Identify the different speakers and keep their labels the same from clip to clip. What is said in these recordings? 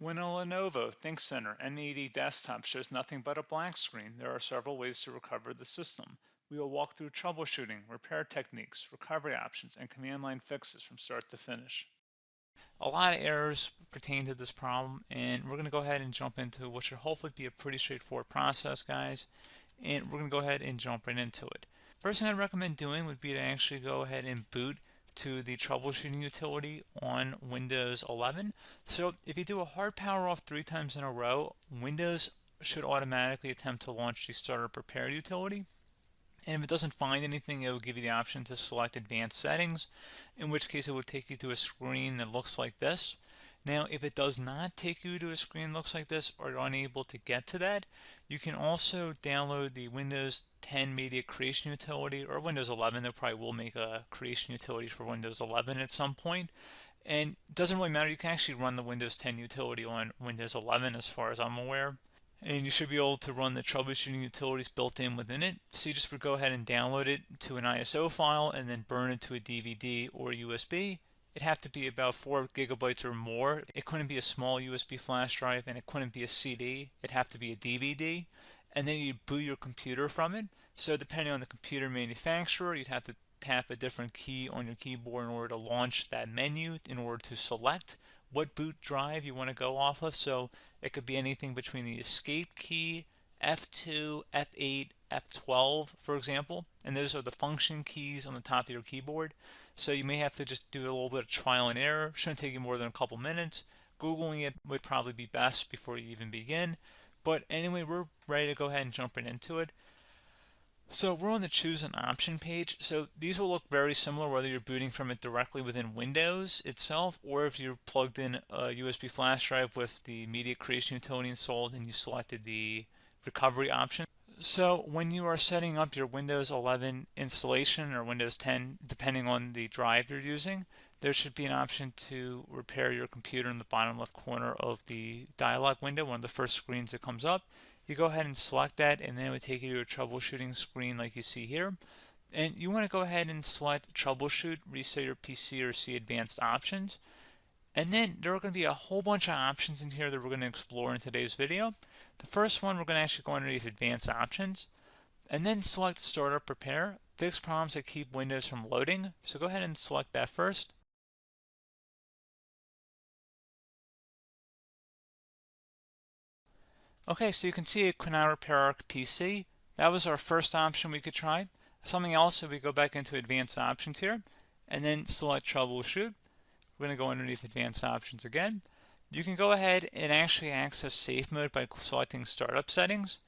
Speaker 1: When a Lenovo ThinkCentre M80 Desktop shows nothing but a black screen, there are several ways to recover the system. We will walk through troubleshooting, repair techniques, recovery options, and command line fixes from start to finish. A lot of errors pertain to this problem, and we're going to go ahead and jump into what should hopefully be a pretty straightforward process, guys. And we're going to go ahead and jump right into it. First thing I'd recommend doing would be to actually go ahead and boot to the troubleshooting utility on Windows 11. So if you do a hard power off 3 times in a row, Windows should automatically attempt to launch the startup prepare utility. And if it doesn't find anything, it will give you the option to select advanced settings, in which case it will take you to a screen that looks like this. Now, if it does not take you to a screen that looks like this, or you're unable to get to that, you can also download the Windows 10 Media Creation Utility, or Windows 11. They probably will make a creation utility for Windows 11 at some point. And it doesn't really matter. You can actually run the Windows 10 utility on Windows 11 as far as I'm aware. And you should be able to run the troubleshooting utilities built in within it. So you just would go ahead and download it to an ISO file and then burn it to a DVD or USB. It'd have to be about 4 gigabytes or more. It couldn't be a small USB flash drive, and it couldn't be a CD. It'd have to be a DVD. And then you'd boot your computer from it. So depending on the computer manufacturer, you'd have to tap a different key on your keyboard in order to launch that menu, in order to select what boot drive you want to go off of. So it could be anything between the escape key, F2, F8, F12, for example. And those are the function keys on the top of your keyboard. So you may have to just do a little bit of trial and error. Shouldn't take you more than a couple minutes. Googling it would probably be best before you even begin. But anyway, we're ready to go ahead and jump right into it. So we're on the choose an option page. So these will look very similar whether you're booting from it directly within Windows itself, or if you're plugged in a USB flash drive with the media creation utility installed and you selected the recovery option. So when you are setting up your Windows 11 installation or Windows 10, depending on the drive you're using, there should be an option to repair your computer in the bottom left corner of the dialog window, one of the first screens that comes up. You go ahead and select that, and then it would take you to a troubleshooting screen like you see here. And you want to go ahead and select troubleshoot, reset your PC, or see advanced options. And then there are going to be a whole bunch of options in here that we're going to explore in today's video. The first one, we're going to actually go underneath advanced options and then select startup repair, fix problems that keep Windows from loading. So go ahead and select that first. Okay, so you can see it could not repair our PC. That was our first option we could try. Something else, if we go back into advanced options here and then select troubleshoot, we're going to go underneath advanced options again. You can go ahead and actually access safe mode by selecting startup settings.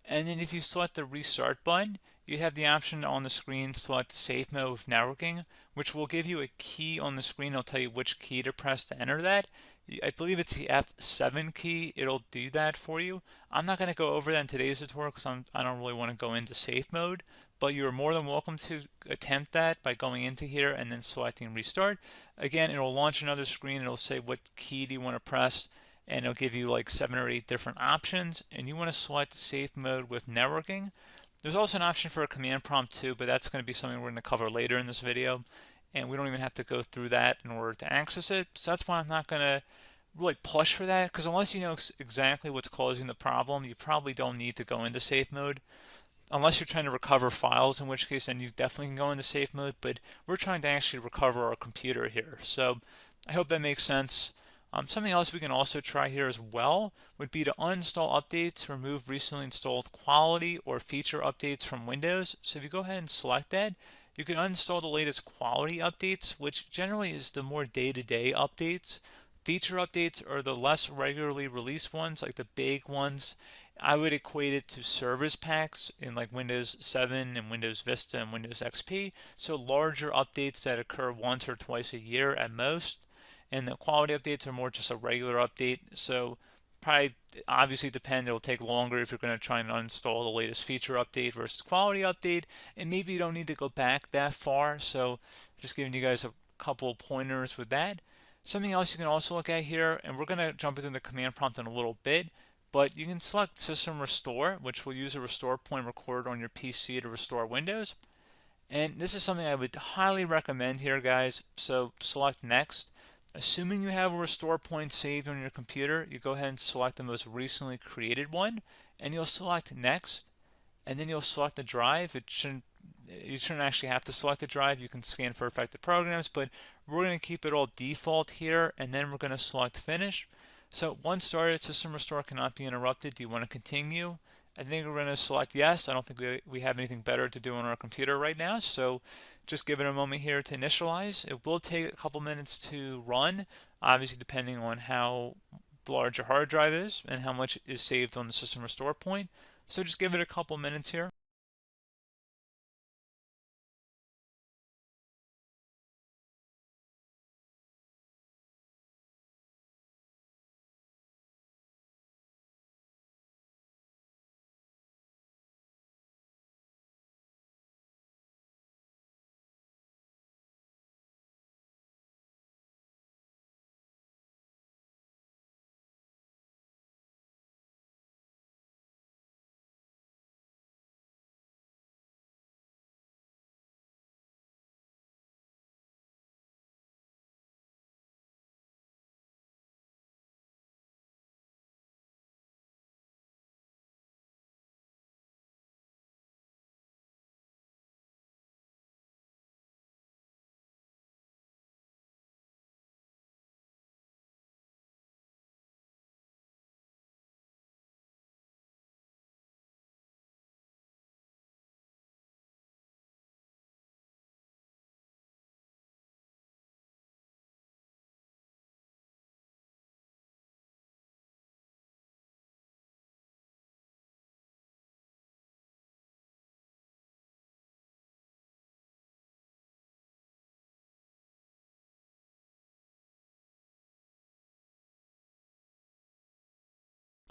Speaker 1: And then if you select the restart button, you have the option on the screen select safe mode with networking, which will give you a key on the screen. It'll tell you which key to press to enter that. I believe it's the F7 key. It'll do that for you. I'm not going to go over that in today's tutorial because I don't really want to go into safe mode, but you're more than welcome to attempt that by going into here and then selecting restart. Again, it'll launch another screen. It'll say what key do you want to press, and it'll give you like 7 or 8 different options, and you want to select safe mode with networking. There's also an option for a command prompt too, but that's going to be something we're going to cover later in this video, and we don't even have to go through that in order to access it. So that's why I'm not going to really push for that, because unless you know exactly what's causing the problem, you probably don't need to go into safe mode. Unless you're trying to recover files, in which case then you definitely can go into safe mode, but we're trying to actually recover our computer here. So I hope that makes sense. Something else we can also try here as well would be to uninstall updates, remove recently installed quality or feature updates from Windows. So if you go ahead and select that, you can uninstall the latest quality updates, which generally is the more day-to-day updates. Feature updates are the less regularly released ones, like the big ones. I would equate it to service packs in like Windows 7 and Windows Vista and Windows XP. So larger updates that occur once or twice a year at most. And the quality updates are more just a regular update. So probably obviously depend, it'll take longer if you're going to try and uninstall the latest feature update versus quality update. And maybe you don't need to go back that far. So just giving you guys a couple of pointers with that. Something else you can also look at here, and we're going to jump into the command prompt in a little bit, but you can select System Restore, which will use a restore point recorded on your PC to restore Windows. And this is something I would highly recommend here, guys. So select Next. Assuming you have a restore point saved on your computer, you go ahead and select the most recently created one, and you'll select next, and then you'll select the drive. You shouldn't actually have to select the drive. You can scan for affected programs, but we're going to keep it all default here, and then we're going to select finish. So once started, system restore cannot be interrupted. Do you want to continue? I think we're going to select yes. I don't think we have anything better to do on our computer right now, so just give it a moment here to initialize. It will take a couple minutes to run, obviously depending on how large your hard drive is and how much is saved on the system restore point. So just give it a couple minutes here.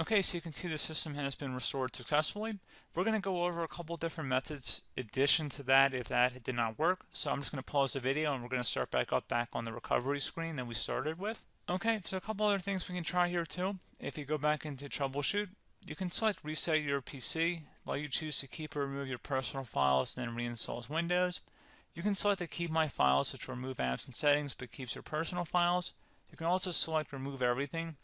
Speaker 1: Okay, so you can see the system has been restored successfully. We're going to go over a couple different methods in addition to that if that did not work. So I'm just going to pause the video and we're going to start back on the recovery screen that we started with. Okay, so a couple other things we can try here too. If you go back into troubleshoot, you can select reset your PC, while you choose to keep or remove your personal files and then reinstalls Windows. You can select to keep my files, which will remove apps and settings but keeps your personal files. You can also select remove everything,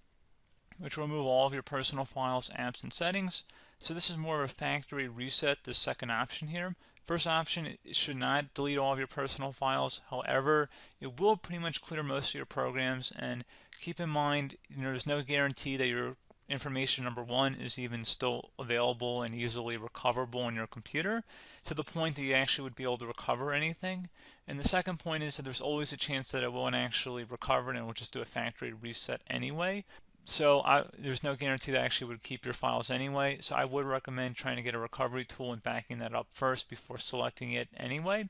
Speaker 1: which will remove all of your personal files, apps, and settings. So this is more of a factory reset, the second option here. First option, it should not delete all of your personal files. However, it will pretty much clear most of your programs, and keep in mind, there's no guarantee that your information, number one, is even still available and easily recoverable on your computer to the point that you actually would be able to recover anything. And the second point is that there's always a chance that it won't actually recover and it will just do a factory reset anyway. So there's no guarantee that actually would keep your files anyway. So I would recommend trying to get a recovery tool and backing that up first before selecting it anyway.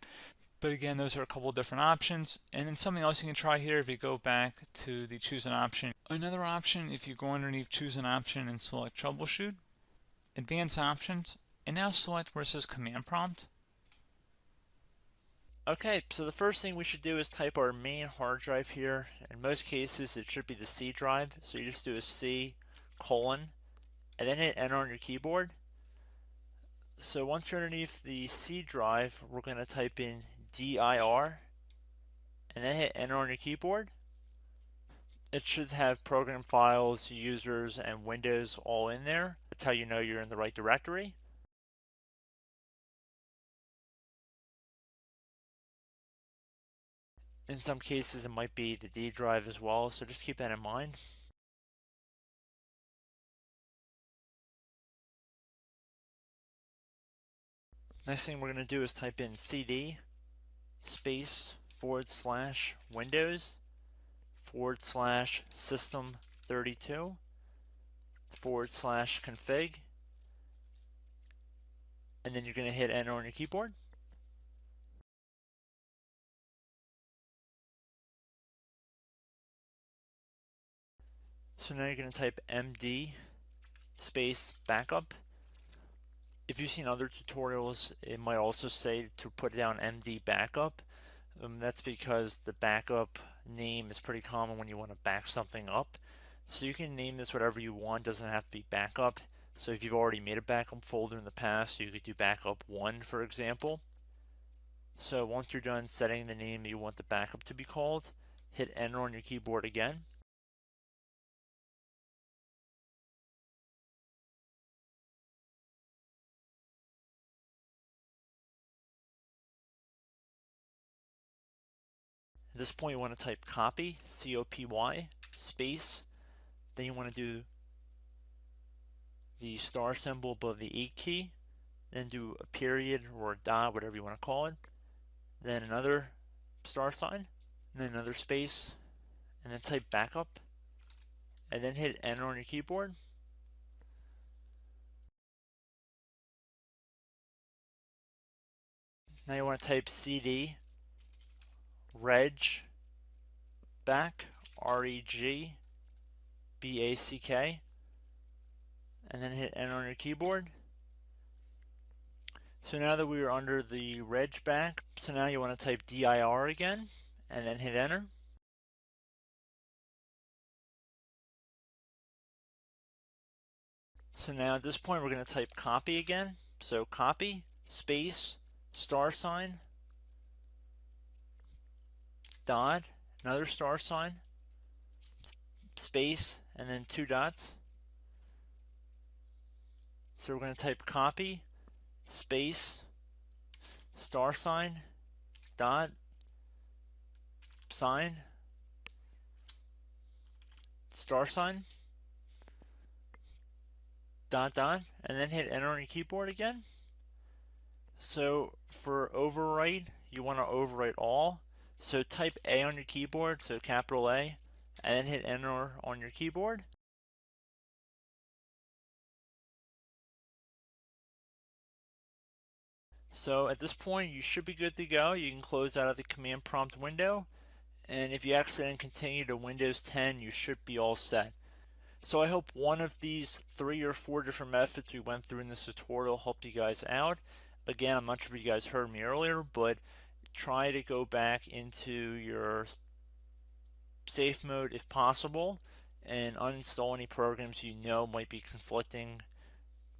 Speaker 1: But again, those are a couple different options. And then something else you can try here if you go back to the choose an option. Another option, if you go underneath choose an option and select troubleshoot, advanced options, and now select where it says command prompt.
Speaker 2: Okay, so the first thing we should do is type our main hard drive here. In most cases, it should be the C drive. So you just do a C colon and then hit enter on your keyboard. So once you're underneath the C drive, we're going to type in dir and then hit enter on your keyboard. It should have program files, users, and Windows all in there. That's how you know you're in the right directory. In some cases, it might be the D drive as well, so just keep that in mind. Next thing we're going to do is type in cd space / Windows / system 32 / config, and then you're going to hit enter on your keyboard. So now you're going to type md space backup. If you've seen other tutorials, it might also say to put down md backup. That's because the backup name is pretty common when you want to back something up. So you can name this whatever you want, doesn't have to be backup. So if you've already made a backup folder in the past, you could do backup 1, for example. So once you're done setting the name you want the backup to be called, hit enter on your keyboard again. At this point, you want to type copy, C-O-P-Y, space. Then you want to do the star symbol above the 8 key. Then do a period or a dot, whatever you want to call it. Then another star sign, and then another space, and then type backup, and then hit enter on your keyboard. Now you want to type CD reg back, R-E-G-B-A-C-K, and then hit enter on your keyboard. So now that we are under the reg back, so now you want to type dir again, and then hit enter. So now at this point we're going to type copy again. So copy, space, star sign, dot, another star sign, space, and then 2 dots. So we're going to type copy, space, star sign, dot, sign, star sign, dot, dot, and then hit enter on your keyboard again. So for overwrite, you want to overwrite all. So type A on your keyboard, so capital A, and then hit enter on your keyboard. So at this point, you should be good to go. You can close out of the command prompt window, and if you accidentally continue to Windows 10, you should be all set. So I hope one of these 3 or 4 different methods we went through in this tutorial helped you guys out. Again, I'm not sure if you guys heard me earlier, but try to go back into your safe mode if possible and uninstall any programs you know might be conflicting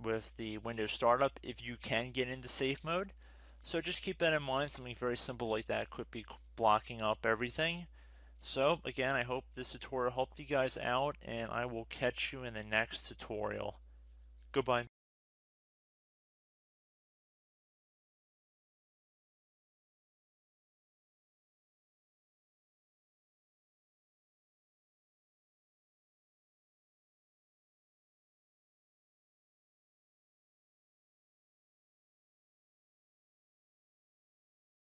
Speaker 2: with the Windows startup if you can get into safe mode. So just keep that in mind. Something very simple like that could be blocking up everything. So again, I hope this tutorial helped you guys out, and I will catch you in the next tutorial. Goodbye.